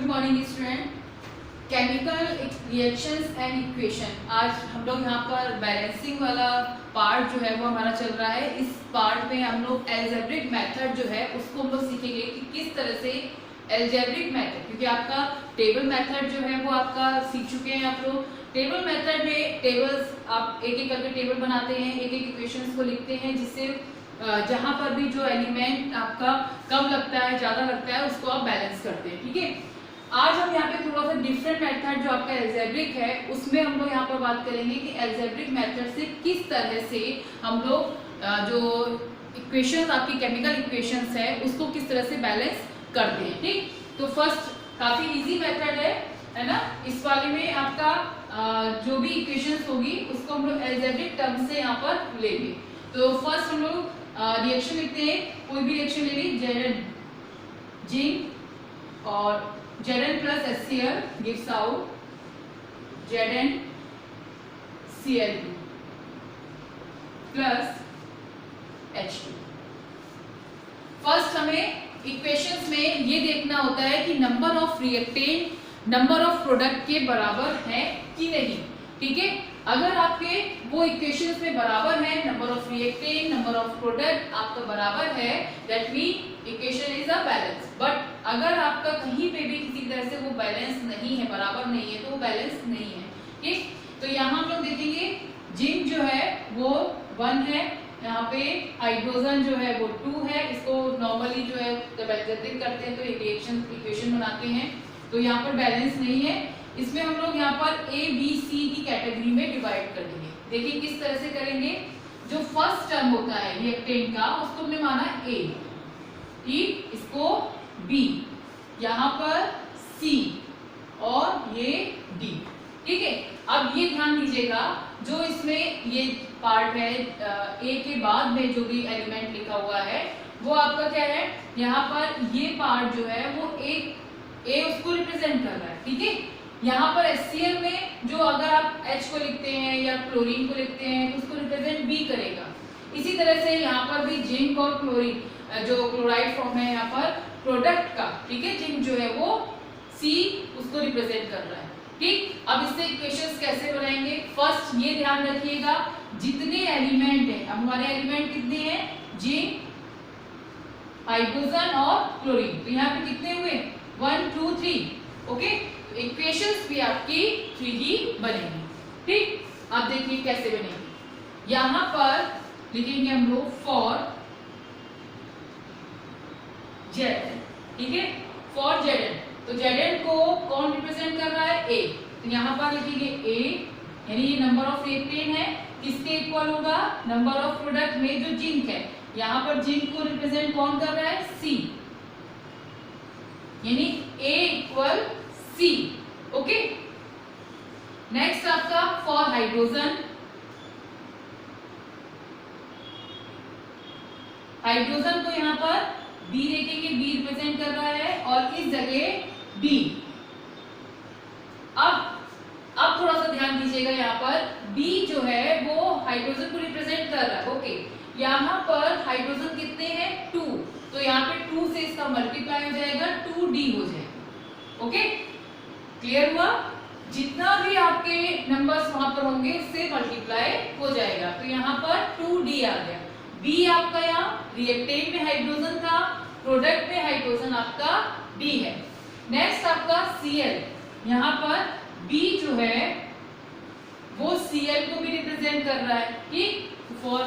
Morning student. Chemical reactions and equation, आज हम लोग यहाँ पर बैलेंसिंग वाला पार्ट जो है वो हमारा चल रहा है। इस पार्ट में हम लोग एल्जेब्रिक मेथड जो है उसको हम लोग सीखेंगे कि किस तरह से एल्जेब्रिक मेथड, क्योंकि आपका टेबल मेथड जो है वो आपका सीख चुके हैं आप लोग। टेबल मेथड में टेबल्स आप एक एक करके टेबल बनाते हैं, एक एक इक्वेशंस को लिखते हैं, जिससे जहाँ पर भी जो एलिमेंट आपका कम लगता है ज़्यादा लगता है उसको आप बैलेंस करते हैं। ठीक है, आज हम यहाँ पे थोड़ा सा डिफरेंट मेथड जो आपका एल्जेब्रिक है उसमें हम लोग यहाँ पर बात करेंगे कि एल्जेब्रिक मेथड से किस तरह से हम लोग जो इक्वेशंस आपकी केमिकल इक्वेशंस है उसको किस तरह से बैलेंस करते हैं। ठीक, तो फर्स्ट काफ़ी इजी मेथड है ना। इस वाले में आपका जो भी इक्वेशंस होगी उसको हम लोग एल्जेब्रिक टर्म से यहाँ पर लेंगे। तो फर्स्ट हम लोग रिएक्शन लिखते हैं, कोई भी रिएक्शन ले ली, Zn जिंक और Zn plus HCl gives out ZnCl2 plus H2। First हमें इक्वेशंस में ये देखना होता है कि number of reactant number of product के बराबर है कि नहीं। ठीक है, अगर आपके वो इक्वेशंस में बराबर है, number of reactant number of product आपका बराबर है, that mean equation is a balance. But अगर आपका कहीं पे भी किसी तरह से वो बैलेंस नहीं है, बराबर नहीं है, तो वो बैलेंस नहीं है। ठीक, तो यहाँ हम लोग देखेंगे जिंक जो है वो 1 है, यहाँ पे हाइड्रोजन जो है वो 2 है। इसको नॉर्मली जो है जब एल्जेब्रिक करते हैं तो एक रिएक्शन इक्वेशन बनाते हैं, तो यहाँ पर बैलेंस नहीं है। इसमें हम लोग यहाँ पर ए बी सी की कैटेगरी में डिवाइड कर देंगे। देखिए किस तरह से करेंगे। जो फर्स्ट टर्म होता है रिएक्टेंट का उसको हमने माना ए, ठीक, इसको बी, यहाँ पर सी और ये डी। ठीक है, अब ये ध्यान दीजिएगा जो इसमें ये पार्ट है ए के बाद में जो भी एलिमेंट लिखा हुआ है वो आपका क्या है, यहाँ पर ये पार्ट जो है वो ए उसको रिप्रेजेंट कर रहा है। ठीक है, यहाँ पर HCl में जो अगर आप H को लिखते हैं या क्लोरीन को लिखते हैं तो उसको रिप्रेजेंट B करेगा। इसी तरह से यहाँ पर भी जिंक और क्लोरीन जो क्लोराइड फॉर्म है यहाँ पर प्रोडक्ट का, ठीक है, जिंक जो है वो C उसको रिप्रेजेंट कर रहा है। ठीक, अब इससे इक्वेशंस कैसे बनाएंगे, फर्स्ट ये ध्यान रखिएगा जितने एलिमेंट है, अब हमारे एलिमेंट कितने हैं, जिंक, हाइड्रोजन और क्लोरीन, तो यहाँ पे कितने हुए 1 2 3। ओके, इक्वेशंस भी आपकी 3 ही बनेगी। ठीक, अब देखिए कैसे बनेगी। यहां पर लिखेंगे हम लोग फॉर Zn, ठीक है, फॉर Zn। तो Zn को कौन रिप्रेजेंट कर रहा है, ए, तो यहां पर लिखेंगे ए, यानी ये नंबर ऑफ रिएक्टेंट है, किसके इक्वल होगा, नंबर ऑफ प्रोडक्ट में जो जिंक है, यहां पर जिंक को रिप्रेजेंट कौन कर रहा है, सी, यानी ए इक्वल C। ओके, नेक्स्ट आपका फॉर हाइड्रोजन, हाइड्रोजन को यहां पर B देखेंगे, B रिप्रेजेंट कर रहा है और इस जगह D। अब थोड़ा सा ध्यान दीजिएगा, यहाँ पर B जो है वो हाइड्रोजन को रिप्रेजेंट कर रहा है। ओके, यहाँ पर हाइड्रोजन कितने हैं 2, तो यहाँ पे 2 से इसका मल्टीप्लाई हो जाएगा, 2D हो जाएगा। ओके, क्लियर हुआ, जितना भी आपके नंबर्स वहां पर होंगे उससे मल्टीप्लाई हो जाएगा। तो यहाँ पर 2D आ गया। B आपका यहाँ रिएक्टेंट में हाइड्रोजन था, प्रोडक्ट में हाइड्रोजन आपका D है। नेक्स्ट आपका Cl, यहाँ पर B जो है वो Cl को भी रिप्रेजेंट कर रहा है। ठीक, फॉर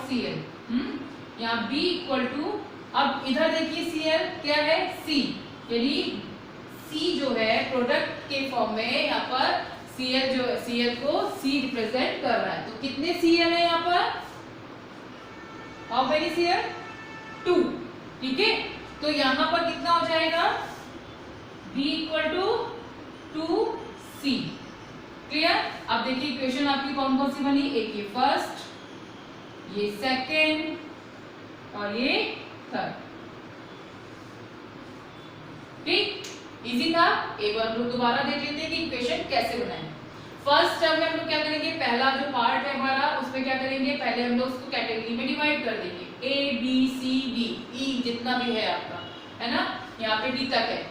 Cl, यहाँ B इक्वल टू, अब इधर देखिए Cl क्या है, C, यानी C जो है प्रोडक्ट के फॉर्म में यहाँ पर Cl को C रिप्रेजेंट कर रहा है। तो कितने Cl है यहाँ पर, हाउ मेनी Cl, 2। ठीक है, तो यहाँ पर कितना हो जाएगा, B equal to 2C। Clear, अब देखिए इक्वेशन आपकी कौन कौन सी बनी, एक ये फर्स्ट, ये सेकेंड और ये थर्ड। ठीक, इजी था। एक बार लोग दोबारा देख लेते हैं कि इक्वेशन कैसे बनाएं। फर्स्ट टर्म में हम लोग क्या करेंगे, पहला जो पार्ट है हमारा उसमें क्या करेंगे, पहले हम लोग उसको कैटेगरी में डिवाइड कर देंगे, ए बी सी डी, ई जितना भी है आपका, है ना, यहाँ पे डी तक है।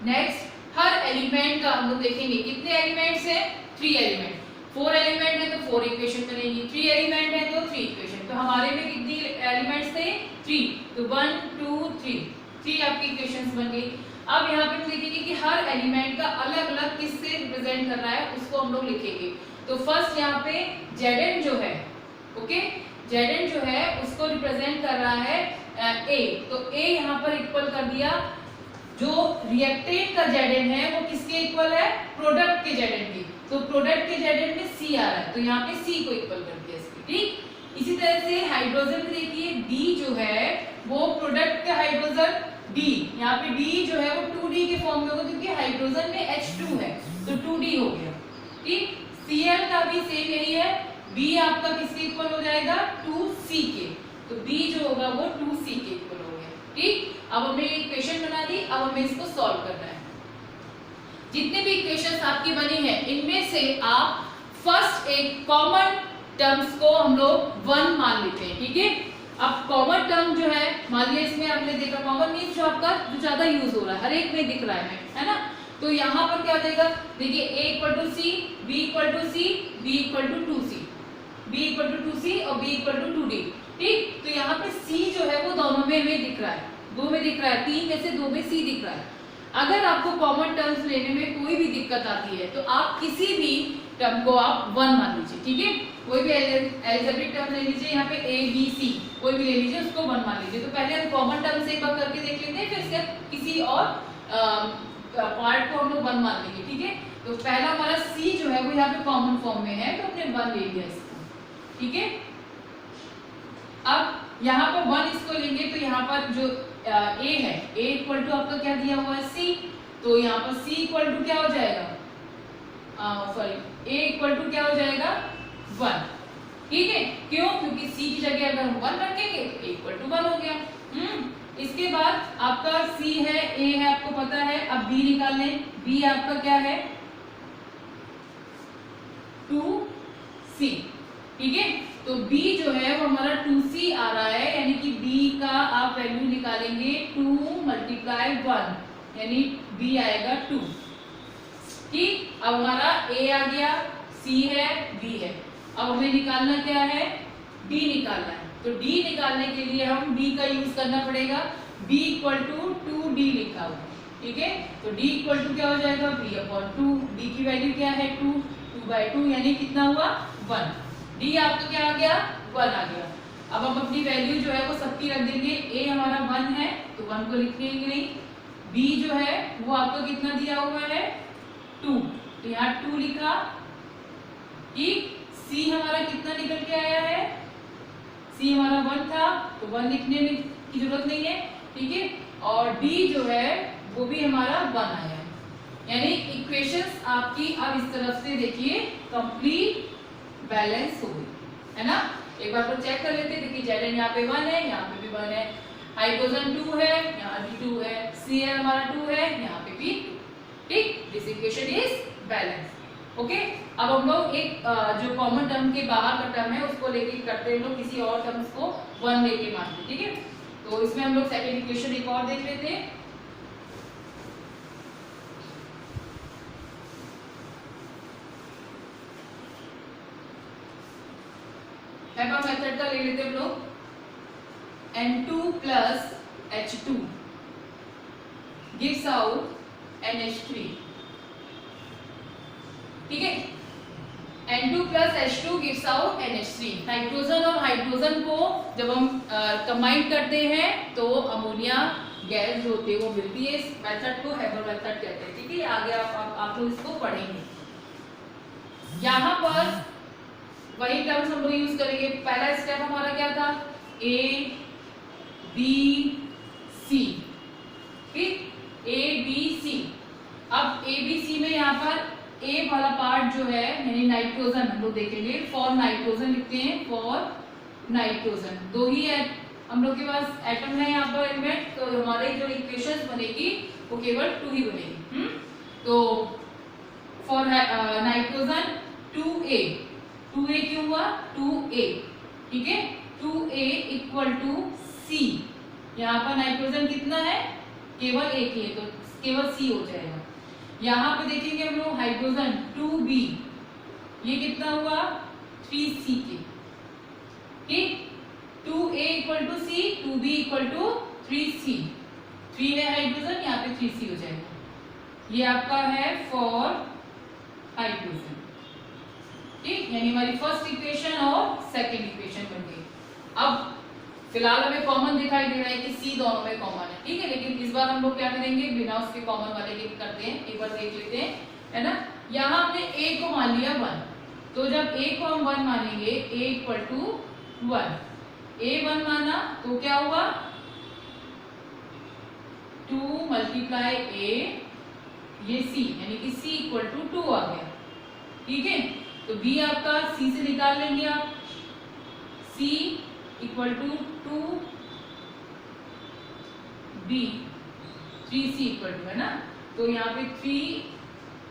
नेक्स्ट, हर एलिमेंट का हम लोग देखेंगे कितने एलिमेंट्स है, 3 एलिमेंट। 4 एलिमेंट है तो 4 इक्वेशन बनेगी, 3 एलिमेंट है तो 3 इक्वेशन। तो हमारे में कितनी एलिमेंट्स थे, 3, तो 1 2 3 आपकी इक्वेशंस बन गई। अब यहाँ पे हम देखेंगे कि हर एलिमेंट का अलग अलग किससे रिप्रेजेंट कर रहा है, उसको हम लोग लिखेंगे। तो फर्स्ट यहाँ पे Zn जो है, ओके, Zn जो है उसको रिप्रेजेंट कर रहा है A, तो A यहाँ पर इक्वल कर दिया। जो रिएक्टेंट का Zn है वो किसके इक्वल है, प्रोडक्ट के Zn की। तो प्रोडक्ट के Zn में C आ रहा है, तो यहाँ पे C को इक्वल कर दिया इसकी, ठीक। इसी तरह से हाइड्रोजन में देखिए D जो है वो प्रोडक्ट का हाइड्रोजन D, यहाँ पे D जो है वो 2D के फॉर्म में होगा क्योंकि हाइड्रोजन में H2 है, तो 2D हो गया, ठीक। Cl का भी सेम यही है, B आपका किसके इक्वल हो जाएगा, 2C के, तो B जो होगा वो 2C के इक्वल हो गया, ठीक। अब हमने इक्वेशन बना दी, अब हमें इसको सॉल्व करना है। जितने भी इक्वेशंस आपकी बनी है इनमें से आप फर्स्ट एक कॉमन टर्म्स को हम लोग 1 मान लेते हैं, ठीक है। अब कॉमन टर्म जो है, मान लिया इसमें आपने देखा कॉमन मींस जो आपका जो ज्यादा यूज हो रहा है, हर एक में दिख रहा है ना। तो यहाँ पर क्या देगा, देखिए A equal to C, B equal to C, B equal to 2C, B equal to 2C और B इक्वल टू 2D, ठीक। तो यहाँ पे C जो है वो दोनों में हमें दिख रहा है, 2 में दिख रहा है, 3 में से 2 में C दिख रहा है। अगर आपको कॉमन टर्म्स लेने में कोई भी दिक्कत आती है तो आप किसी भी टर्म को आप 1 मान लीजिए, ठीक है। कोई भी एल्जेब्रिक टर्म ले लीजिए, यहाँ पे A B C कोई भी ले लीजिए, उसको 1 मान लीजिए। तो पहले हम कॉमन टर्म से एक बार करके देख लेते हैं, फिर इसके किसी और पार्ट को हम लोग 1 मान लेंगे, ठीक है। तो पहला हमारा C जो है वो यहाँ पे कॉमन फॉर्म में है, तो हमने 1 ले लिया इसको, ठीक है। अब यहाँ पर 1 इसको लेंगे तो यहाँ पर जो A है, A इक्वल टू आपका क्या दिया हुआ है, C, तो यहाँ पर C इक्वल टू क्या हो जाएगा, सॉरी A इक्वल टू क्या हो जाएगा 1, ठीक है। क्यों, क्योंकि C की जगह अगर हम 1 रखेंगे तो A इक्वल टू 1 हो गया। इसके बाद आपका C है, A है आपको पता है, अब B निकाल लें। B आपका क्या है 2C, ठीक है। तो B जो है वो हमारा 2C आ रहा है, यानी कि B का आप वैल्यू निकालेंगे 2 × 1, यानी B आएगा 2, ठीक। अब हमारा A आ गया, C है, B है। अब हमें निकालना क्या है, D निकालना है। तो D निकालने के लिए हम D का यूज करना पड़ेगा, B इक्वल टू 2D लिखा हुआ, ठीक है। तो D इक्वल टू क्या हो जाएगा, B/2, D की वैल्यू क्या है 2, 2/2 यानी कितना हुआ 1। D आपका क्या आ गया 1 आ गया। अब हम अपनी वैल्यू जो है वो सबकी रख देंगे। A हमारा 1 है तो 1 को लिखेंगे नहीं, B जो है वो आपका कितना दिया हुआ है 2, तो यहाँ 2 लिखा, ठीक। C हमारा कितना निकल के आया है, C हमारा 1 था तो 1 लिखने की जरूरत नहीं है, ठीक है। और D जो है वो भी हमारा 1 आया है, यानी इक्वेशंस आपकी अब इस तरफ से देखिए कंप्लीट बैलेंस हो गई, है ना। एक बार तो चेक कर लेते हैं, देखिए Zn यहाँ पे 1 है, यहाँ पे भी 1 है, हाइड्रोजन 2 है, यहाँ भी 2 है, Cl हमारा 2 है, यहाँ पे भी 2, ठीक। This equation is balance, okay. अब हम लोग एक जो कॉमन टर्म के बाहर का टर्म है उसको लेके करते हैं, हम लोग किसी और टर्म्स को 1 लेके मानते, ठीक है। तो इसमें हम लोग सेकंड इक्वेशन एक और देख लेते हैं। हेबा मेथड का ले लेते हैं हम लोग, N2 + H2 gives out NH3, ठीक है। N2 + H2 gives out NH3। Nitrogen और हाइड्रोजन को जब हम कंबाइन करते हैं तो अमोनिया गैस जो होती है वो मिलती है। इस मेथड को हेबर मेथड कहते हैं, ठीक है। आगे आप लोग इसको पढ़ेंगे। यहाँ पर वही टर्म्स हम लोग यूज करेंगे। पहला स्टेप हमारा क्या था, A B C, ठीक, A B C। अब A B C में यहाँ पर A वाला पार्ट जो है यानी नाइट्रोजन हम लोग देखेंगे, फॉर नाइट्रोजन लिखते हैं, फॉर नाइट्रोजन। 2 ही है हम लोग के पास एटम है यहाँ पर एलिमेंट, तो हमारी जो इक्वेशंस बनेगी वो केवल 2 ही बनेगी। तो फॉर नाइट्रोजन 2A, 2A क्यों हुआ 2A, ठीक है। 2A इक्वल टू C, यहाँ पर नाइट्रोजन कितना है, केवल एक ही है, तो केवल C हो जाएगा। यहाँ पे देखेंगे हम लोग हाइड्रोजन 2B, ये कितना हुआ 3C के, ठीक। 2A equal to C, 2B equal to 3C, 3 है हाइड्रोजन, यहाँ पे 3C हो जाएगा। ये आपका है फॉर हाइड्रोजन, ठीक। यानी हमारी फर्स्ट इक्वेशन और सेकंड इक्वेशन बन गई। अब फिलहाल हमें कॉमन दिखाई दे रहा है कि C दोनों में कॉमन है, ठीक है। लेकिन इस बार हम लोग क्या करेंगे, बिना उसके कॉमन वाले के करते हैं, एक बार देख लेते हैं, है ना। यहाँ हमने A को मान लिया 1, तो जब A को हम 1 मानेंगे, A इक्वल टू 1, A 1 माना तो क्या हुआ 2 मल्टीप्लाई A, ये C, यानी कि C इक्वल टू 2 आ गया, ठीक है। तो B आपका C से निकाल लेंगे आप, C equal to 2B, 3C equal to, है ना। तो यहाँ पे 3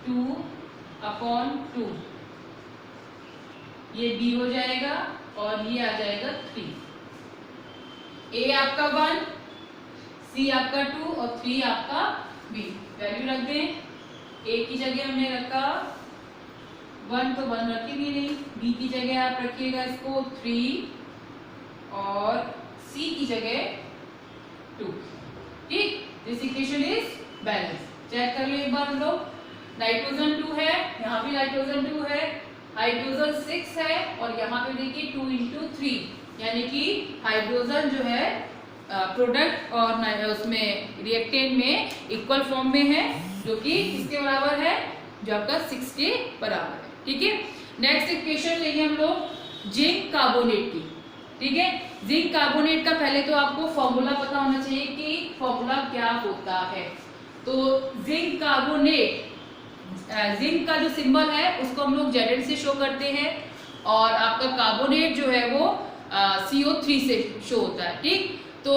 2/2, ये B हो जाएगा और ये आ जाएगा 3। A आपका 1, C आपका 2 और 3 आपका B। वैल्यू रख दें, A की जगह हमने रखा 1, तो 1 रखेंगे नहीं, B की जगह आप रखिएगा इसको 3 और C की जगह 2, ठीक। This equation is balance. Check कर लो एक बार हम लोग, नाइट्रोजन 2 है, यहाँ भी नाइट्रोजन 2 है, हाइड्रोजन 6 है, और यहाँ पे देखिए 2 into 3, यानी कि हाइड्रोजन जो है प्रोडक्ट और उसमें रिएक्टेंट में इक्वल फॉर्म में है, जो कि किसके बराबर है, जो आपका 6 के बराबर है, ठीक है। नेक्स्ट इक्वेशन लेंगे हम लोग जिंक कार्बोनेट की, ठीक है। जिंक कार्बोनेट का पहले तो आपको फॉर्मूला पता होना चाहिए कि फॉर्मूला क्या होता है। तो जिंक कार्बोनेट, जिंक का जो सिंबल है उसको हम लोग Zn से शो करते हैं, और आपका कार्बोनेट जो है वो CO3 से शो होता है, ठीक। तो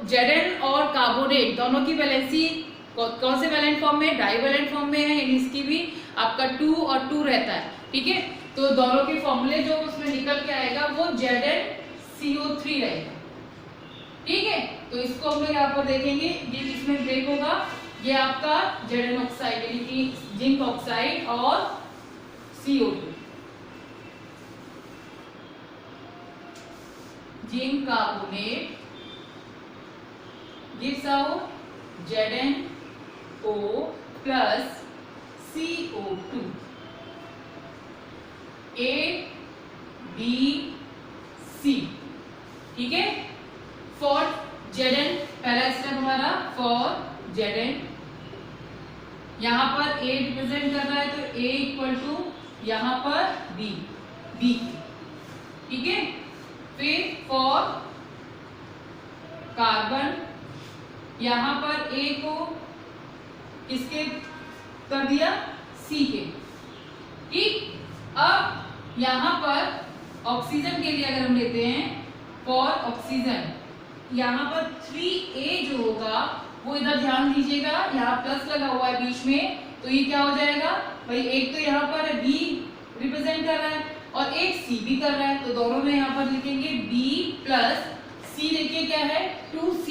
Zn और कार्बोनेट दोनों की वैलेंसी कौन से वैलेंट फॉर्म में, डाइवैलेंट फॉर्म में है, यानी इसकी भी आपका 2 और 2 रहता है, ठीक है। तो दोनों के फॉर्मूले जो उसमें निकल के आएगा वो ZnCO3 रहेगा, ठीक है। तो इसको हम लोग यहाँ पर देखेंगे, ये इसमें ब्रेक होगा, ये आपका Zn ऑक्साइड यानी कि जिंक ऑक्साइड और CO2, zinc carbonate gives out ZnO plus CO2, A B C, ठीक है। फॉर Zn पहला स्टेप हमारा फॉर Zn, यहाँ पर A रिप्रेजेंट कर रहा है तो A इक्वल टू यहाँ पर B, ठीक है। फिर फॉर कार्बन, यहाँ पर A को किसके कर दिया, C के, ठीक। अब यहाँ पर ऑक्सीजन के लिए अगर हम लेते हैं फॉर ऑक्सीजन, यहाँ पर 3A जो होगा वो इधर ध्यान दीजिएगा, यहाँ प्लस लगा हुआ है बीच में, तो ये क्या हो जाएगा भाई, एक तो यहाँ पर B रिप्रेजेंट कर रहा है और एक C भी कर रहा है, तो दोनों में यहाँ पर लिखेंगे B प्लस C, देखिए क्या है 2C।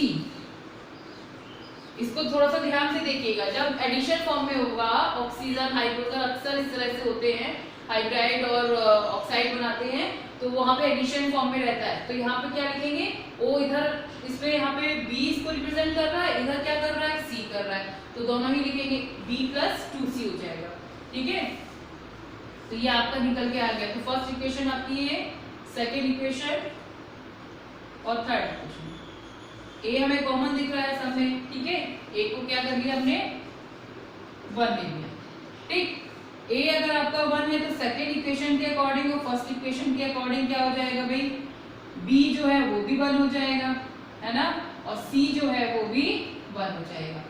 इसको थोड़ा सा ध्यान से देखिएगा, जब एडिशन फॉर्म में होगा ऑक्सीजन हाइड्रोजन अक्सर इस तरह से होते हैं, हाइड्राइड और ऑक्साइड बनाते हैं, तो वहां पे एडिशन फॉर्म में रहता है। तो यहाँ पे क्या लिखेंगे, O इधर इसमें यहाँ पे B इसको रिप्रेजेंट कर रहा है, इधर क्या कर रहा है C कर रहा है, तो दोनों ही लिखेंगे B प्लस 2C हो जाएगा, ठीक है। तो ये आपका निकल के आ गया। तो फर्स्ट इक्वेशन आपकी है, सेकेंड इक्वेशन और थर्ड इक्वेशन। ए हमें कॉमन दिख रहा है सब में, ठीक है। ए को क्या कर लिया हमने 1 ले लिया, ठीक। ए अगर आपका 1 है तो सेकेंड इक्वेशन के अकॉर्डिंग और फर्स्ट इक्वेशन के अकॉर्डिंग क्या हो जाएगा भाई, बी जो है वो भी 1 हो जाएगा, है ना, और सी जो है वो भी 1 हो जाएगा।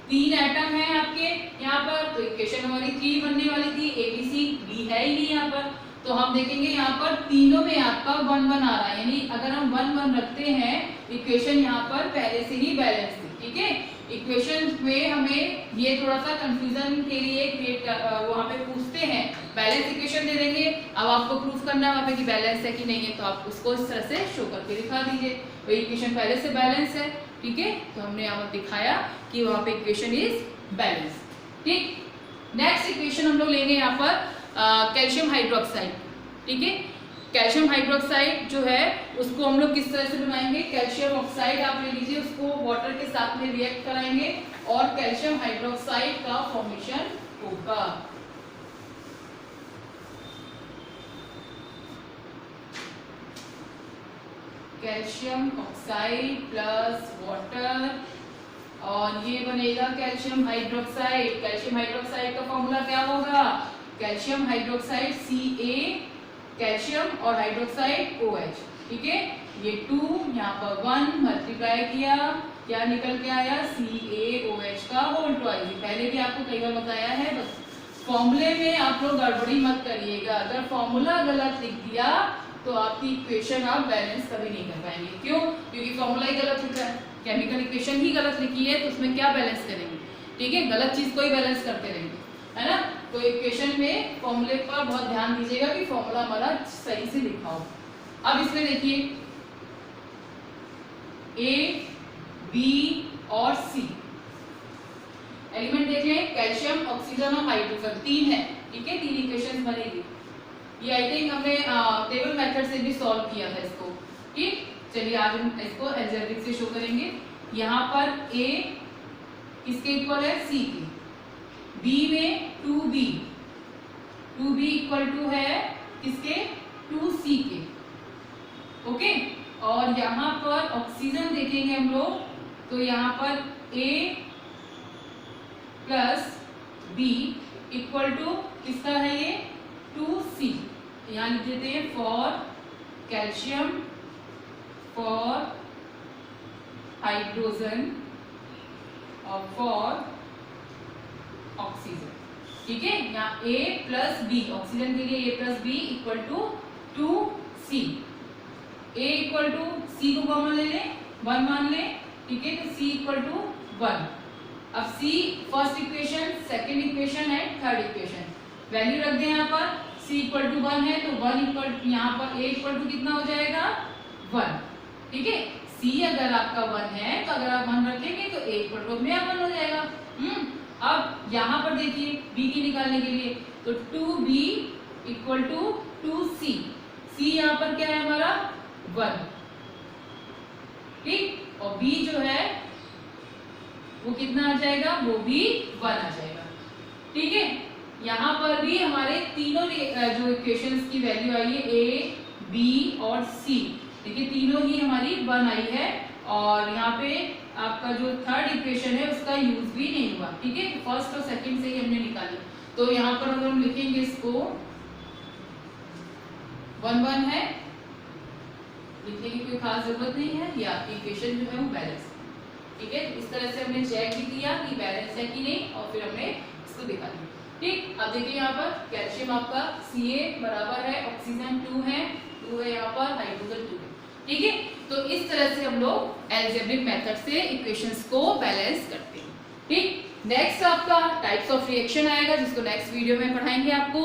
3 एटम है आपके यहाँ पर, तो इक्वेशन हमारी 3 बनने वाली थी, ए बी सी, बी है ही नहीं यहाँ पर, तो हम देखेंगे यहाँ पर तीनों में आपका 1 1 आ रहा है, यानी अगर हम 1 1 रखते हैं इक्वेशन यहाँ पर पहले से ही बैलेंस थी, ठीक है। इक्वेशन में हमें ये थोड़ा सा कंफ्यूजन के लिए क्रिएट वहाँ पे पूछते हैं, बैलेंस इक्वेशन दे देंगे, अब आपको प्रूफ करना है वहाँ पे कि बैलेंस है कि नहीं है, तो आप उसको इस तरह से शो करके दिखा दीजिए। तो इक्वेशन पहले से बैलेंस है, ठीक है, तो हमने यहाँ पर दिखाया कि वहाँ पे इक्वेशन इज बैलेंस। ठीक, नेक्स्ट इक्वेशन हम लोग लेंगे यहाँ पर कैल्शियम हाइड्रोक्साइड। ठीक है, कैल्शियम हाइड्रोक्साइड जो है उसको हम लोग किस तरह से बनाएंगे, कैल्शियम ऑक्साइड आप ले लीजिए, उसको वाटर के साथ में रिएक्ट कराएंगे और कैल्शियम हाइड्रोक्साइड का फॉर्मेशन होगा। कैल्शियम ऑक्साइड प्लस वाटर और ये बनेगा कैल्शियम हाइड्रोक्साइड। कैल्शियम हाइड्रोक्साइड का फॉर्मूला क्या होगा, कैल्शियम हाइड्रोक्साइड Ca, कैल्शियम और हाइड्रोक्साइड OH। ठीक है, ये 2 यहाँ पर 1 मल्टीप्लाई किया, क्या निकल के आया, CaOH का होल ट्वाइस। पहले भी आपको कई बार बताया है, बस फॉर्मूले में आप लोग गड़बड़ी मत करिएगा। अगर फॉर्मूला गलत लिख दिया तो आपकी इक्वेशन आप बैलेंस कभी नहीं कर पाएंगे। क्यों, क्योंकि फॉर्मूला ही गलत लिखा है, केमिकल इक्वेशन ही गलत लिखी है, तो उसमें क्या बैलेंस करेंगे। ठीक है, गलत चीज को ही बैलेंस करते रहेंगे, है ना। तो इक्वेशन में फॉर्मूले पर बहुत ध्यान दीजिएगा कि फॉर्मूला हमारा सही से लिखा हो। अब इसमें देखिए A, B और C एलिमेंट देख लें, कैल्शियम, ऑक्सीजन और हाइड्रोजन 3 है। ठीक है, 3 इक्वेशन बनेगी। ये आई थिंक हमने टेबल मेथड से भी सॉल्व किया था इसको। ठीक, चलिए आज हम इसको अलजेब्रिक से शो करेंगे। यहाँ पर A किसके इक्वल है, C के, B में 2B इक्वल टू है किसके, 2C के। ओके, और यहाँ पर ऑक्सीजन देखेंगे हम लोग, तो यहाँ पर A plus B equal to किसका है, ये 2C। यहाँ लिख देते हैं फॉर कैल्शियम, फॉर हाइड्रोजन और फॉर ऑक्सीजन। ठीक है, यहाँ A प्लस B, ऑक्सीजन के लिए A plus B equal to 2C। A equal to C को कॉमन ले लें, 1 मान लें। ठीक है, तो C इक्वल टू 1। अब C first equation, second equation है, थर्ड इक्वेशन, वैल्यू रख दें। यहाँ पर C इक्वल टू 1 है, तो 1 इक्वल, यहाँ पर A इक्वल टू कितना हो जाएगा, 1। ठीक है, C अगर आपका 1 है तो अगर आप 1 रखेंगे तो A इक्वल टू अपने आप 1 हो जाएगा। अब यहाँ पर देखिए B की निकालने के लिए, तो 2B equal to 2C। C यहाँ पर क्या है हमारा, 1। ठीक, और B जो है वो कितना आ जाएगा, वो भी 1 आ जाएगा। ठीक है, यहाँ पर भी हमारे तीनों जो इक्वेशंस की वैल्यू आई है A, B और C, देखिए तीनों ही हमारी 1 आई है। और यहाँ पे आपका जो थर्ड इक्वेशन है उसका यूज भी नहीं हुआ। ठीक है, फर्स्ट और सेकंड से ही हमने निकाली। तो यहाँ पर अगर हम लिखेंगे इसको 1 1 है, लिखने की कोई खास जरूरत नहीं है, ये आपकी इक्वेशन जो है वो बैलेंस है। ठीक है, इस तरह से हमने चेक भी किया कि बैलेंस है कि नहीं, और फिर हमने इसको दिखा दिया। ठीक, अब देखिए यहाँ पर कैल्शियम आपका Ca बराबर है, ऑक्सीजन 2 है, 2 है यहाँ पर, हाइड्रोजन 2 है। ठीक है, तो इस तरह से हम लोग अलजेब्रिक मेथड से इक्वेशंस को बैलेंस करते हैं। ठीक, नेक्स्ट आपका टाइप्स ऑफ रिएक्शन आएगा, जिसको नेक्स्ट वीडियो में पढ़ाएंगे आपको।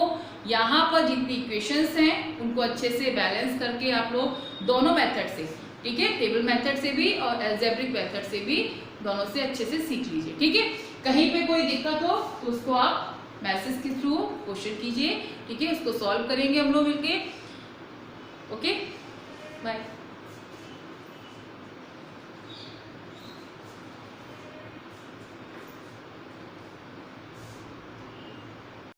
यहाँ पर जितनी इक्वेशंस हैं उनको अच्छे से बैलेंस करके आप लोग दोनों मेथड से, ठीक है, टेबल मेथड से भी और अलजेब्रिक मेथड से भी, दोनों से अच्छे से सीख लीजिए। ठीक है, कहीं पे कोई दिक्कत हो तो उसको आप मैसेज के थ्रू क्वेश्चन कीजिए। ठीक है, उसको सॉल्व करेंगे हम लोग मिलके। Okay, bye.